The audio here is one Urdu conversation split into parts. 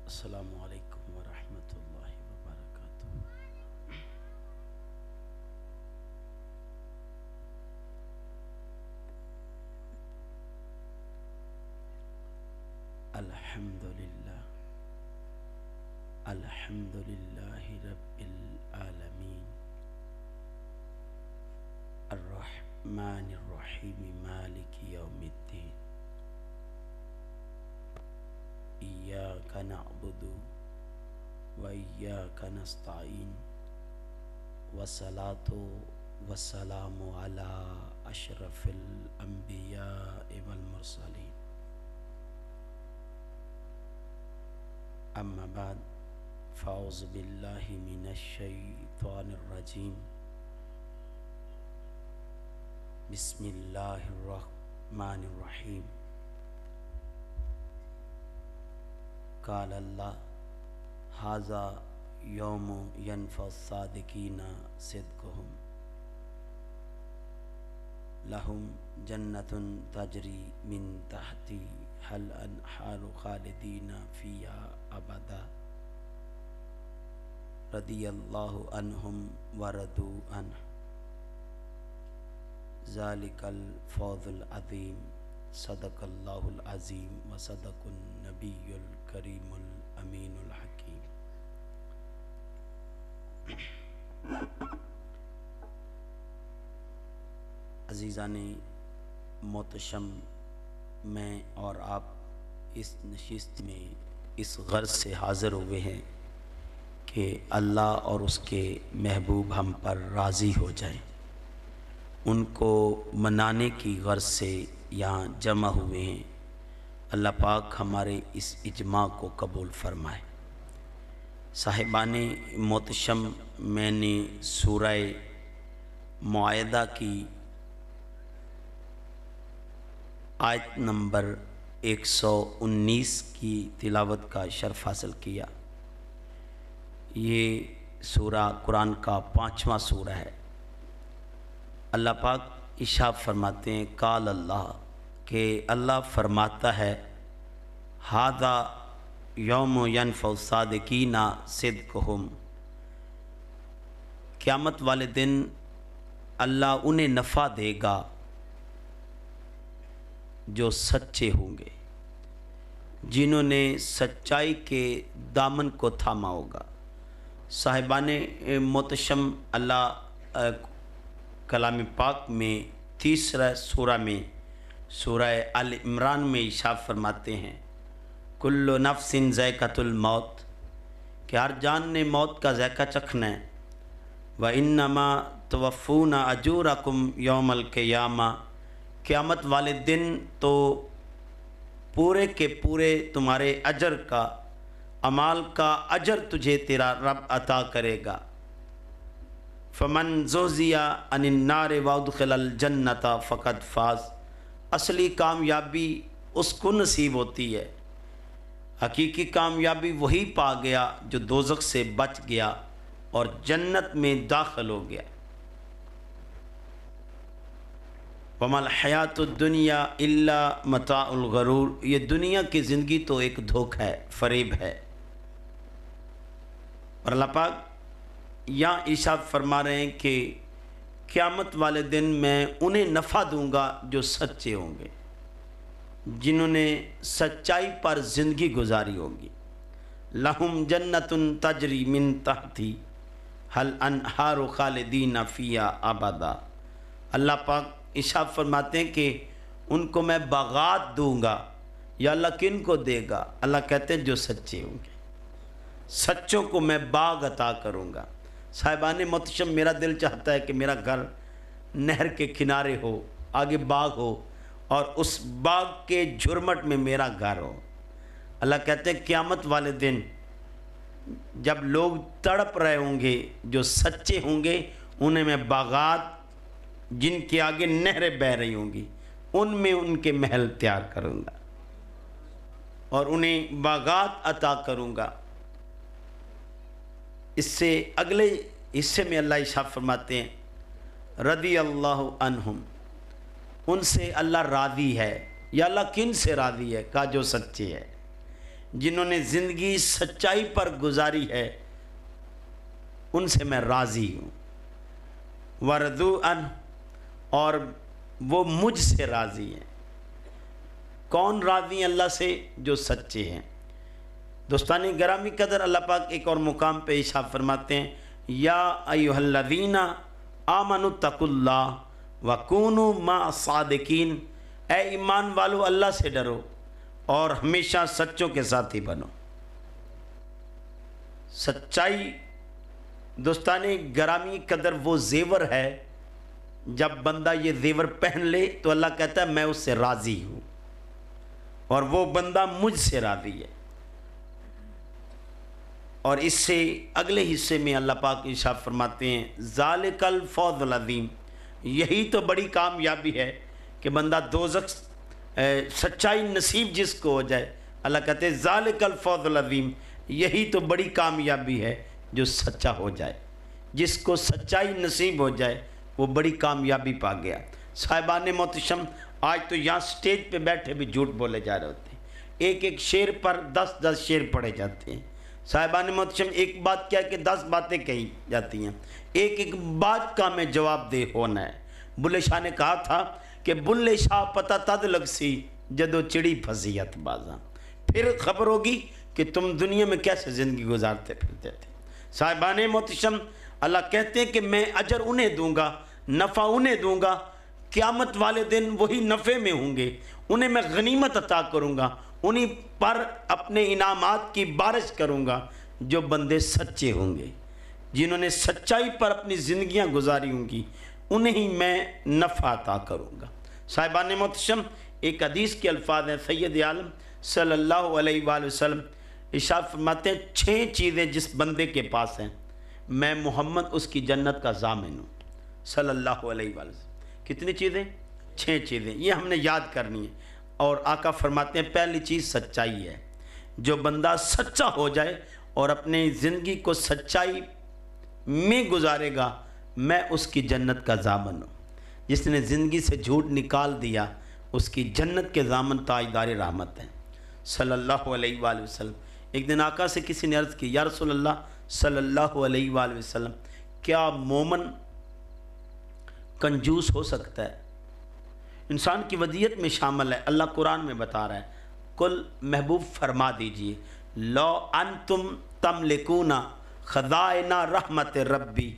السلام علیکم ورحمۃ اللہ وبرکاتہ۔ الحمدللہ الحمدللہ رب العالمین الرحمن الرحیم مالک یوم الدین ایاک نعبد و ایاک نستعین والصلاۃ والسلام علی اشرف الانبیاء والمرسلین، اما بعد فاعوذ باللہ من الشیطان الرجیم، بسم اللہ الرحمن الرحیم۔ قال اللہ ھذا یوم ینفع الصادقین صدقہم، لہم جنۃ تجری من تحتہا الانہار خالدین فیہا ابدا، رضی اللہ عنہم ورضوا عنہ، ذالک الفوز العظیم، صدق اللہ العظیم وصدق النبی الکریم الامین الحکیم۔ عزیزان محتشم، میں اور آپ اس نشست میں اس غرض سے حاضر ہوئے ہیں کہ اللہ اور اس کے محبوب ہم پر راضی ہو جائیں، ان کو منانے کی غرض سے یہاں جمع ہوئے ہیں۔ اللہ پاک ہمارے اس اجماع کو قبول فرمائے۔ صاحبان محتشم، میں نے سورہ مائدہ کی آیت نمبر 119 کی تلاوت کا شرف حاصل کیا۔ یہ سورہ قرآن کا 5واں سورہ ہے۔ اللہ پاک ارشاد فرماتے ہیں، قال اللہ، کہ اللہ فرماتا ہے، ھذا یوم ینفع الصادقین صدقہم، قیامت والے دن اللہ انہیں نفع دے گا جو سچے ہوں گے، جنہوں نے سچائی کے دامن کو تھاما ہوگا۔ صاحبان محتشم، اللہ کلام پاک میں تیسرا سورہ میں، سورہ آل عمران میں ارشاد فرماتے ہیں، کل نفس ذائقۃ الموت، کہ ہر جان نے موت کا ذائقہ چکھنا ہے۔ وَإِنَّمَا تُوَفُّونَ أَجُورَكُمْ يَوْمَ الْقِيَامَةِ، قیامت والے دن تو پورے کے پورے تمہارے اجر کا، اعمال کا اجر تجھے تیرا رب عطا کرے گا۔ فمن زحزح عن النار وادخل الجنۃ فقد فاز، اصلی کامیابی اس کو نصیب ہوتی ہے، حقیقی کامیابی وہی پا گیا جو دوزخ سے بچ گیا اور جنت میں داخل ہو گیا۔ وما الحیات الدنیا الا متاع الغرور، یہ دنیا کی زندگی تو ایک دھوکہ ہے، فریب ہے۔ اور اللہ پاک یہاں ارشاد فرما رہے ہیں کہ قیامت والے دن میں انہیں نفع دوں گا جو سچے ہوں گے، جنہوں نے سچائی پر زندگی گزاری ہوگی۔ لہم جنت تجری من تحتہا الانہار خالدین فیہا ابدا، اللہ پاک ارشاد فرماتے ہیں کہ ان کو میں باغات دوں گا۔ یا اللہ کن کو دے گا؟ اللہ کہتے ہیں جو سچے ہوں گے، سچوں کو میں باغ عطا کروں گا۔ صاحبان محتشم، میرا دل چاہتا ہے کہ میرا گھر نہر کے کنارے ہو، آگے باغ ہو، اور اس باغ کے جھرمٹ میں میرا گھر ہو۔ اللہ کہتے ہیں قیامت والے دن جب لوگ تڑپ رہے ہوں گے، جو سچے ہوں گے، انہیں میں باغات جن کے آگے نہریں بہہ رہی ہوں گی، ان میں ان کے محل تیار کروں گا اور انہیں باغات عطا کروں گا۔ اس سے اگلے حصے میں اللہ ارشاد فرماتے ہیں، رضی اللہ عنہم، ان سے اللہ راضی ہے۔ یا اللہ کن سے راضی ہے؟ کہا جو سچے ہے۔ جنہوں نے زندگی سچائی پر گزاری ہے ان سے میں راضی ہوں۔ وردو ان، اور وہ مجھ سے راضی ہیں۔ کون راضی ہیں اللہ سے؟ جو سچے ہیں۔ دوستانی گرامی قدر، اللہ پاک ایک اور مقام پہ ارشاد فرماتے ہیں، یا ایھا الذین آمنوا اتقوا اللہ وکونوا مع الصادقین، اے ایمان والو اللہ سے ڈرو اور ہمیشہ سچوں کے ساتھی بنو۔ سچائی دوستانی گرامی قدر وہ زیور ہے، جب بندہ یہ زیور پہن لے تو اللہ کہتا ہے میں اس سے راضی ہوں، اور وہ بندہ مجھ سے راضی ہے۔ اور اس سے اگلے حصے میں اللہ پاک ارشاد فرماتے ہیں، ذالک الفوز العظیم، یہی تو بڑی کامیابی ہے کہ بندہ دوزخ سچائی نصیب جس کو ہو جائے، اللہ کہتے ہیں ذالک الفوز العظیم، یہی تو بڑی کامیابی ہے جو سچا ہو جائے۔ جس کو سچائی نصیب ہو جائے وہ بڑی کامیابی پا گیا۔ صاحبان محتشم، آج تو یہاں سٹیج پہ بیٹھے بھی جھوٹ بولے جا رہے ہوتے ہیں، ایک ایک شعر پر 10 شعر پڑھے جاتے ہیں۔ صاحبان محتشم، ایک بات کیا کہ 10 باتیں کہی جاتی ہیں، ایک ایک بات کا ہمیں جواب دہ ہونا ہے۔ بلے شاہ نے کہا تھا کہ بلے شاہ پتہ تد لگ سی جدو چڑی پھنسیت بازاں، پھر خبر ہوگی کہ تم دنیا میں کیسے زندگی گزارتے پھرتے تھے۔ صاحبان محتشم، اللہ کہتے ہیں کہ میں اجر انہیں دوں گا، نفع انہیں دوں گا، قیامت والے دن وہی نفع میں ہوں گے، انہیں میں غنیمت عطا کروں گا، انہیں پر اپنے انعامات کی بارش کروں گا جو بندے سچے ہوں گے، جنہوں نے سچائی پر اپنی زندگیاں گزاری ہوں گی، انہیں ہی میں نفع عطا کروں گا۔ صاحبان محتشم، ایک حدیث کے الفاظ ہیں، سید عالم صلی اللہ علیہ وآلہ وسلم ارشاد فرماتے ہیں 6 چیزیں جس بندے کے پاس ہیں میں محمد اس کی جنت کا ضامن ہوں، صلی اللہ علیہ وآلہ وسلم۔ کتنی چیزیں؟ 6 چیزیں، یہ ہم نے یاد کرنی ہے۔ اور آقا فرماتے ہیں پہلی چیز سچائی ہے۔ جو بندہ سچا ہو جائے اور اپنی زندگی کو سچائی میں گزارے گا، میں اس کی جنت کا ضامن ہوں۔ جس نے زندگی سے جھوٹ نکال دیا اس کی جنت کے ضامن تاجدار رحمت ہیں، صلی اللہ علیہ وآلہ وسلم۔ ایک دن آقا سے کسی نے عرض کی، یا رسول اللہ صلی اللہ علیہ وآلہ وسلم، کیا مومن کنجوس ہو سکتا ہے؟ انسان کی ودیت میں شامل ہے، اللہ قرآن میں بتا رہا ہے، کل محبوب فرما دیجئے لو انتم تملکون خزائن رحمت ربی،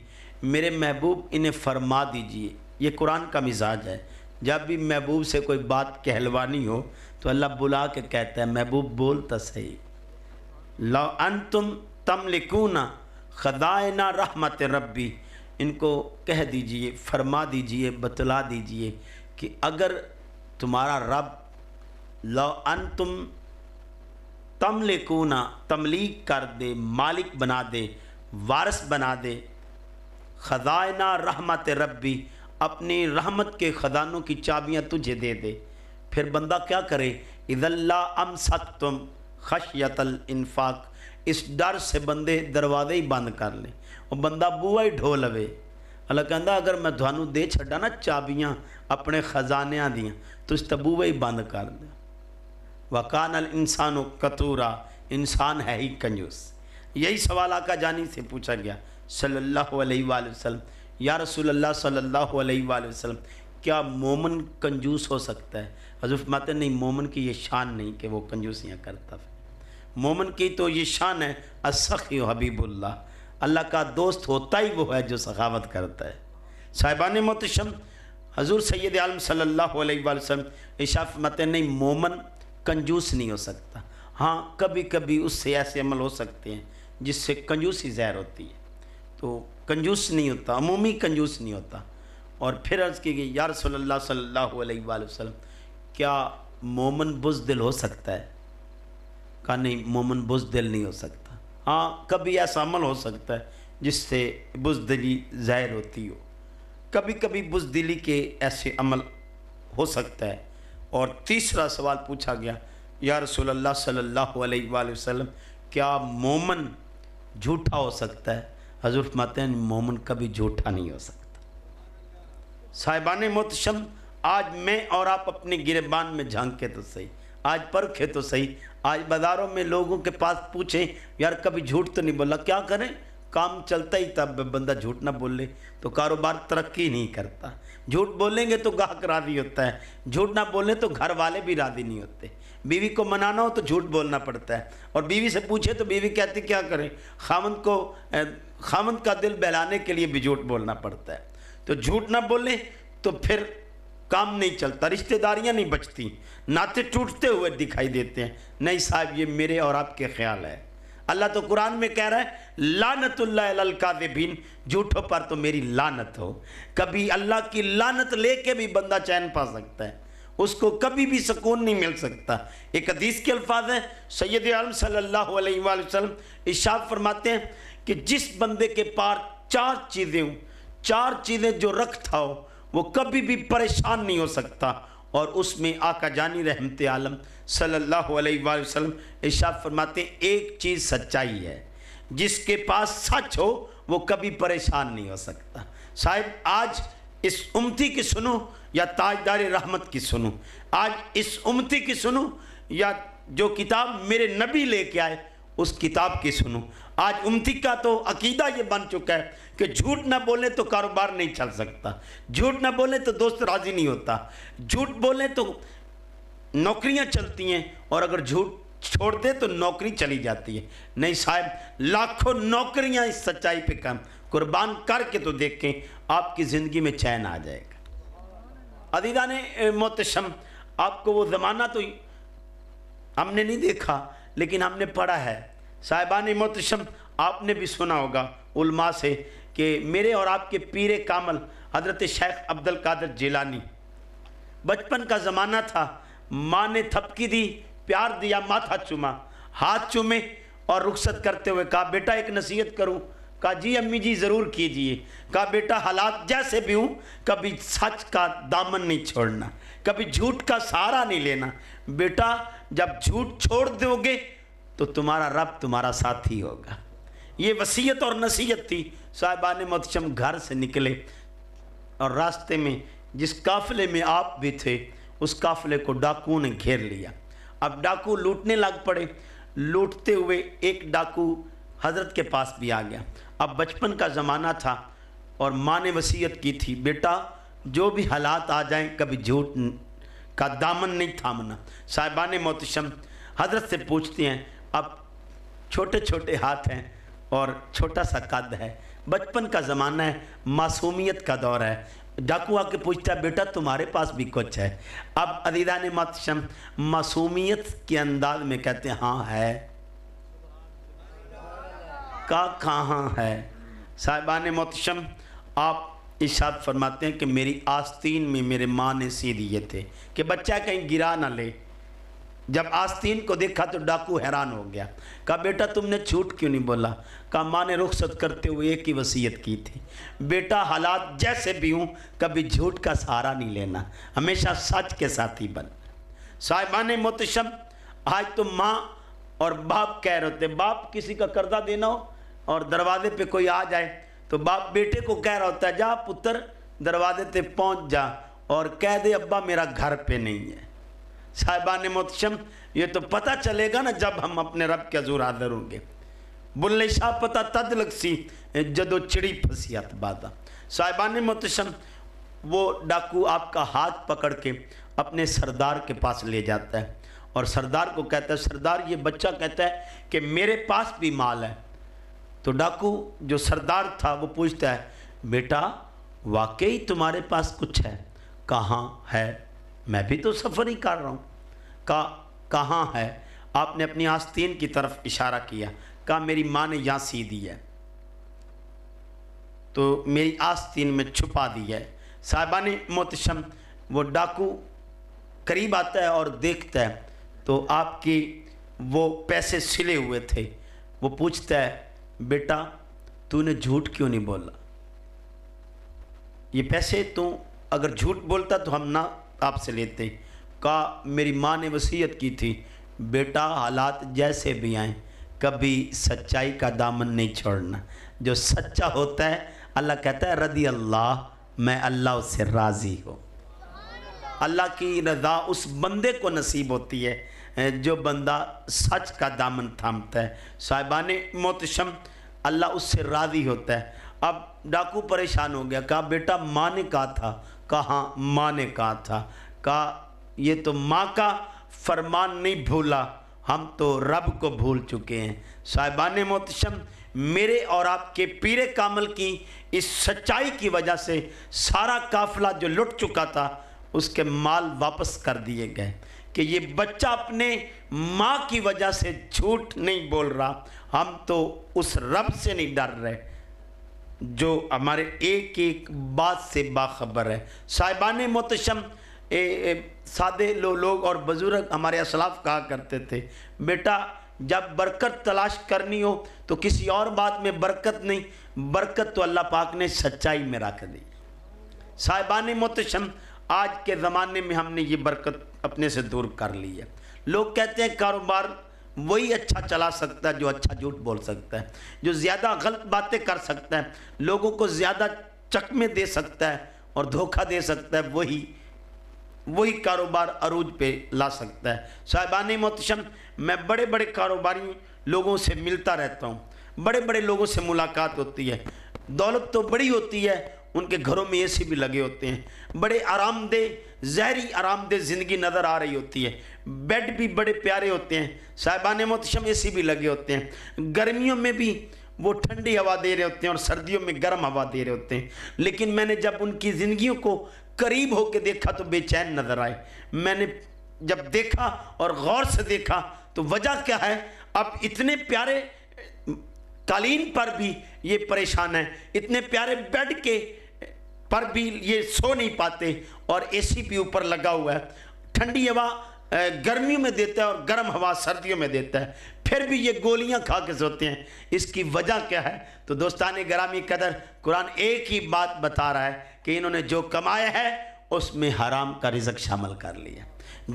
میرے محبوب انہیں فرما دیجئے۔ یہ قرآن کا مزاج ہے، جب بھی محبوب سے کوئی بات کہلوانی ہو تو اللہ بلا کے کہتا ہے محبوب بولتا صحیح، لو انتم تملکون خزائن رحمت ربی، ان کو کہہ دیجئے، فرما دیجئے، بتلا دیجئے کہ اگر تمہارا رب لو انتم تملکون، تملیک کر دے، مالک بنا دے، وارث بنا دے، خزائن رحمت ربی، اپنی رحمت کے خزانوں کی چابیاں تجھے دے دے، پھر بندہ کیا کرے؟ اذا لا امسکتم خشیت الانفاق، اس ڈر سے بندے دروازے ہی بند کر لیں اور بندہ بوا ہی ڈھو لوے۔ اللہ کہندا اگر میں تھانوں دے چھڈا نا چابیاں اپنے خزانیاں دیاں تو اس تبوے ہی بند کر دے۔ وَقَانَ الْإِنسَانُ قَتُورًا، انسان ہے ہی کنجوس۔ یہی سوال آقا جانی سے پوچھا گیا صلی اللہ علیہ وآلہ وسلم، یا رسول اللہ صلی اللہ علیہ وآلہ وسلم، کیا مومن کنجوس ہو سکتا ہے؟ حضور فرماتے ہیں نہیں، مومن کی یہ شان نہیں کہ وہ کنجوسیاں کرتا ہے، مومن کی تو یہ شان ہے السخی حبیب اللہ، اللہ کا دوست ہوتا ہی وہ ہے جو سخاوت کرتا ہے۔ صاحبان محتشم، حضور سید عالم صلی اللہ علیہ وآلہ وسلم ارشاد فرماتے ہیں نہیں، مومن کنجوس نہیں ہو سکتا، ہاں کبھی کبھی اس سے ایسے عمل ہو سکتے ہیں جس سے کنجوسی ظاہر ہوتی ہے، تو کنجوس نہیں ہوتا، عمومی کنجوس نہیں ہوتا۔ اور پھر عرض کی گئی یا رسول اللہ صلی اللہ علیہ وآلہ وسلم، کیا مومن بزدل ہو سکتا ہے؟ کہا نہیں، مومن بزدل نہیں ہو سکتا، ہاں کبھی ایسا عمل ہو سکتا ہے جس سے بزدلی ظاہر ہوتی ہو، کبھی کبھی بزدلی کے ایسے عمل ہو سکتا ہے۔ اور تیسرا سوال پوچھا گیا یا رسول اللہ صلی اللہ علیہ وآلہ وسلم، کیا مومن جھوٹا ہو سکتا ہے؟ حضور فرماتے ہیں مومن کبھی جھوٹا نہیں ہو سکتا۔ صاحبان محتشم، آج میں اور آپ اپنے گریبان میں جھانکے تو صحیح، آج پرکھے تو صحیح. آج بازاروں میں لوگوں کے پاس پوچھیں یار کبھی جھوٹ تو نہیں بولا, کیا کریں, کام چلتا ہی تب بندہ جھوٹ نہ بول لے تو کاروبار ترقی نہیں کرتا. جھوٹ بولیں گے تو گاہک راضی ہوتا ہے, جھوٹ نہ بولیں تو گھر والے بھی راضی نہیں ہوتے. بیوی کو منانا ہو تو جھوٹ بولنا پڑتا ہے, اور بیوی سے پوچھے تو بیوی کہتی کیا کریں, خاوند کا دل بہلانے کے لیے بھی جھوٹ بولنا پڑتا ہے. تو جھوٹ نہ بولیں تو پھر کام نہیں چلتا, رشتہ داریاں نہیں بچتی, ناطے ٹوٹتے ہوئے دکھائی دیتے ہیں. نہیں صاحب, یہ میرے اور آپ کے خیال ہے. اللہ تو قرآن میں کہہ رہا ہے لعنت اللہ علی الکاذبین, جھوٹوں پر تو میری لعنت ہو. کبھی اللہ کی لعنت لے کے بھی بندہ چین پا سکتا ہے, اس کو کبھی بھی سکون نہیں مل سکتا. ایک حدیث کے الفاظ ہیں, سید عالم صلی اللہ علیہ وآلہ وسلم ارشاد فرماتے ہیں کہ جس بندے کے پاس 4 چیزیں ہوں, 4 چیزیں جو رکھتا ہو وہ کبھی بھی پریشان نہیں ہو سکتا. اور اس میں آقا جانی رحمت عالم صلی اللہ علیہ وآلہ وسلم ارشاد فرماتے ہیں ایک چیز سچائی ہے, جس کے پاس سچ ہو وہ کبھی پریشان نہیں ہو سکتا. صاحب آج اس امتی کی سنو یا تاجدار رحمت کی سنو, آج اس امتی کی سنو یا جو کتاب میرے نبی لے کے آئے اس کتاب کی سنو. آج امتی کا تو عقیدہ یہ بن چکا ہے کہ جھوٹ نہ بولیں تو کاروبار نہیں چل سکتا, جھوٹ نہ بولیں تو دوست راضی نہیں ہوتا, جھوٹ بولیں تو نوکریاں چلتی ہیں, اور اگر جھوٹ چھوڑ دے تو نوکری چلی جاتی ہے. نہیں صاحب, لاکھوں نوکریاں اس سچائی پہ کم قربان کر کے تو دیکھیں, آپ کی زندگی میں چین آ جائے گا. عزیزان محتشم, آپ کو وہ زمانہ تو ہم نے نہیں دیکھا لیکن ہم نے پڑھا ہے. صاحبان محتشم, آپ نے بھی سنا ہوگا علماء سے کہ میرے اور آپ کے پیر کامل حضرت شیخ عبد القادر جیلانی, بچپن کا زمانہ تھا, ماں نے تھپکی دی, پیار دیا, ماتھا چوما, ہاتھ چومے اور رخصت کرتے ہوئے کہا بیٹا ایک نصیحت کروں. کہا جی امی جی ضرور کیجئے. کہا بیٹا حالات جیسے بھی ہوں کبھی سچ کا دامن نہیں چھوڑنا, کبھی جھوٹ کا سہارا نہیں لینا. بیٹا جب جھوٹ چھوڑ دو گے تو تمہارا رب تمہارا ساتھی ہوگا. یہ وصیت اور نصیحت تھی. صاحبان محتشم گھر سے نکلے اور راستے میں جس قافلے میں آپ بھی تھے اس قافلے کو ڈاکو نے گھیر لیا. اب ڈاکو لوٹنے لگ پڑے. لوٹتے ہوئے ایک ڈاکو حضرت کے پاس بھی آ گیا. اب بچپن کا زمانہ تھا اور ماں نے وصیت کی تھی بیٹا جو بھی حالات آ جائیں کبھی جھوٹ کا دامن نہیں تھامنا. صاحبان محتشم حضرت سے پوچھتے ہیں, اب چھوٹے چھوٹے ہاتھ ہیں اور چھوٹا سا قد ہے, بچپن کا زمانہ ہے, معصومیت کا دور ہے. ڈاکو آ کے پوچھتا ہے بیٹا تمہارے پاس بھی کچھ ہے. اب عزیزان محتشم معصومیت کے انداز میں کہتے ہیں ہاں ہے. کہاں ہے؟ صاحبان محتشم آپ ارشاد فرماتے ہیں کہ میری آستین میں میرے ماں نے سی دیے تھے کہ بچہ کہیں گرا نہ لے. جب آستین کو دیکھا تو ڈاکو حیران ہو گیا. کہا بیٹا تم نے جھوٹ کیوں نہیں بولا؟ کہا ماں نے رخصت کرتے ہوئے ایک ہی وصیت کی تھی, بیٹا حالات جیسے بھی ہوں کبھی جھوٹ کا سہارا نہیں لینا, ہمیشہ سچ کے ساتھی بن. صاحبان محتشم آج تو ماں اور باپ کہہ رہے ہوتے, باپ کسی کا قرضہ دینا ہو اور دروازے پہ کوئی آ جائے تو باپ بیٹے کو کہہ رہا ہوتا ہے جا پتر دروازے پہ پہنچ جا اور کہہ دے ابا میرا گھر پہ نہیں ہے. صاحبان محتشم یہ تو پتہ چلے گا نا جب ہم اپنے رب کے حضور حاضر ہوں گے. بلے شاہ پتہ تد لگ سی جدو چڑی پھسیات بادہ. صاحبان محتشم وہ ڈاکو آپ کا ہاتھ پکڑ کے اپنے سردار کے پاس لے جاتا ہے اور سردار کو کہتا ہے سردار یہ بچہ کہتا ہے کہ میرے پاس بھی مال ہے. تو ڈاکو جو سردار تھا وہ پوچھتا ہے بیٹا واقعی تمہارے پاس کچھ ہے؟ کہاں ہے؟ میں بھی تو سفر ہی کر رہا ہوں. کہاں ہے؟ آپ نے اپنی آستین کی طرف اشارہ کیا. کہا میری ماں نے یہاں سی دی ہے تو میری آستین میں چھپا دی ہے. صاحبان محتشم وہ ڈاکو قریب آتا ہے اور دیکھتا ہے تو آپ کی وہ پیسے سلے ہوئے تھے. وہ پوچھتا ہے بیٹا تو نے جھوٹ کیوں نہیں بولا؟ یہ پیسے تو اگر جھوٹ بولتا تو ہم نہ آپ سے لیتے. کہا میری ماں نے وصیت کی تھی بیٹا حالات جیسے بھی آئیں کبھی سچائی کا دامن نہیں چھوڑنا. جو سچا ہوتا ہے اللہ کہتا ہے رضی اللہ, میں اللہ اس سے راضی ہوں. اللہ کی رضا اس بندے کو نصیب ہوتی ہے جو بندہ سچ کا دامن تھامتا ہے۔ صاحبان محتشم، اللہ اس سے راضی ہوتا ہے۔ اب ڈاکو پریشان ہو گیا، کہا بیٹا ماں نے کہا تھا، کہا ہاں ماں نے کہا تھا، کہا یہ تو ماں کا فرمان نہیں بھولا، ہم تو رب کو بھول چکے ہیں۔ صاحبان محتشم، میرے اور آپ کے پیر کامل کی اس سچائی کی وجہ سے سارا قافلہ جو لٹ چکا تھا اس کے مال واپس کر دیے گئے، کہ یہ بچہ اپنے ماں کی وجہ سے جھوٹ نہیں بول رہا، ہم تو اس رب سے نہیں ڈر رہے جو ہمارے ایک ایک بات سے باخبر ہے۔ صاحبان محتشم، سادے لوگ اور بزرگ ہمارے اسلاف کہا کرتے تھے، بیٹا جب برکت تلاش کرنی ہو تو کسی اور بات میں برکت نہیں، برکت تو اللہ پاک نے سچائی میں رکھ دی۔ صاحبان محتشم، آج کے زمانے میں ہم نے یہ برکت اپنے سے دور کر لی ہے۔ لوگ کہتے ہیں کاروبار وہی اچھا چلا سکتا ہے جو اچھا جھوٹ بول سکتا ہے، جو زیادہ غلط باتیں کر سکتا ہے، لوگوں کو زیادہ چکمے دے سکتا ہے اور دھوکہ دے سکتا ہے، وہی کاروبار عروج پہ لا سکتا ہے۔ صاحبان محتشم، میں بڑے بڑے کاروباری لوگوں سے ملتا رہتا ہوں، بڑے بڑے لوگوں سے ملاقات ہوتی ہے، دولت تو بڑی ہوتی ہے، ان کے گھروں میں اے سی بھی لگے ہوتے ہیں، بڑے آرام دہ ظاہری آرام دہ زندگی نظر آ رہی ہوتی ہے، بیڈ بھی بڑے پیارے ہوتے ہیں، صاحبان محتشم اے سی بھی لگے ہوتے ہیں، گرمیوں میں بھی وہ ٹھنڈی ہوا دے رہے ہوتے ہیں اور سردیوں میں گرم ہوا دے رہے ہوتے ہیں، لیکن میں نے جب ان کی زندگیوں کو قریب ہو کے دیکھا تو بے چین نظر آئے۔ میں نے جب دیکھا اور غور سے دیکھا تو وجہ کیا ہے؟ اب اتنے پیارے قالین پر بھی یہ پریشان ہے، اتنے پیارے بیڈ کے پر بھی یہ سو نہیں پاتے، اور اے سی بھی اوپر لگا ہوا ہے، ٹھنڈی ہوا گرمیوں میں دیتا ہے اور گرم ہوا سردیوں میں دیتا ہے، پھر بھی یہ گولیاں کھا کے سوتے ہیں۔ اس کی وجہ کیا ہے؟ تو دوستان گرامی قدر، قرآن ایک ہی بات بتا رہا ہے کہ انہوں نے جو کمایا ہے اس میں حرام کا رزق شامل کر لیا۔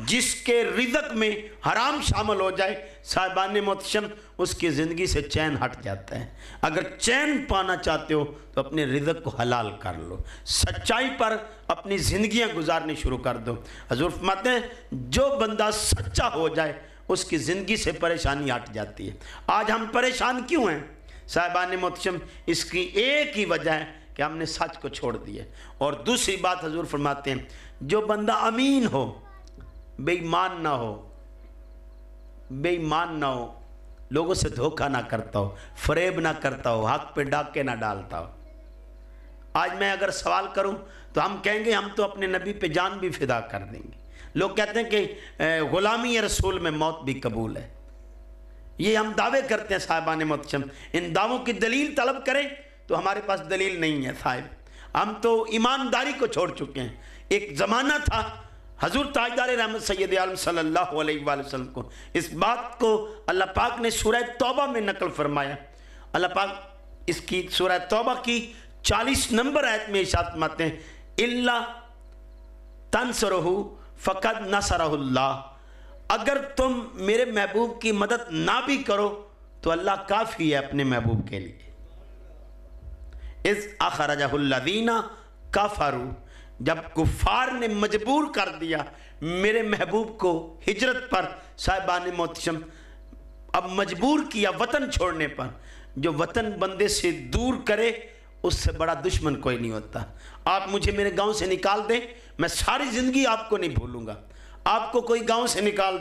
جس کے رزق میں حرام شامل ہو جائے، صاحبان محتشم، اس کی زندگی سے چین ہٹ جاتا ہے۔ اگر چین پانا چاہتے ہو تو اپنے رزق کو حلال کر لو، سچائی پر اپنی زندگیاں گزارنی شروع کر دو۔ حضور فرماتے ہیں جو بندہ سچا ہو جائے اس کی زندگی سے پریشانی ہٹ جاتی ہے۔ آج ہم پریشان کیوں ہیں صاحبان محتشم؟ اس کی ایک ہی وجہ ہے کہ ہم نے سچ کو چھوڑ دیا۔ اور دوسری بات حضور فرماتے ہیں جو بندہ امین ہو، بے ایمان نہ ہو، بے ایمان نہ ہو، لوگوں سے دھوکہ نہ کرتا ہو، فریب نہ کرتا ہو، حق پہ ڈاکے نہ ڈالتا ہو۔ آج میں اگر سوال کروں تو ہم کہیں گے ہم تو اپنے نبی پہ جان بھی فدا کر دیں گے۔ لوگ کہتے ہیں کہ غلامی رسول میں موت بھی قبول ہے، یہ ہم دعوے کرتے ہیں صاحبان محتشم۔ ان دعووں کی دلیل طلب کریں تو ہمارے پاس دلیل نہیں ہے صاحب، ہم تو ایمانداری کو چھوڑ چکے ہیں۔ ایک زمانہ تھا حضور تاجدار رحمت سید عالم صلی اللہ علیہ وآلہ وسلم کو، اس بات کو اللہ پاک نے سورہ توبہ میں نقل فرمایا۔ اللہ پاک اس کی سورہ توبہ کی 40 نمبر آیت میں ارشاد فرماتے ہیں اِلَّا تَنْصُرُهُ فَقَدْ نَصَرَهُ اللَّهُ، اگر تم میرے محبوب کی مدد نہ بھی کرو تو اللہ کافی ہے اپنے محبوب کے لیے۔ اِذْ أَخْرَجَهُ الَّذِينَ كَفَرُوا، جب کفار نے مجبور کر دیا میرے محبوب کو ہجرت پر، صاحبان محتشم اب مجبور کیا وطن چھوڑنے پر۔ جو وطن بندے سے دور کرے اس سے بڑا دشمن کوئی نہیں ہوتا۔ آپ مجھے میرے گاؤں سے نکال دیں، میں ساری زندگی آپ کو نہیں بھولوں گا۔ آپ کو کوئی گاؤں سے نکال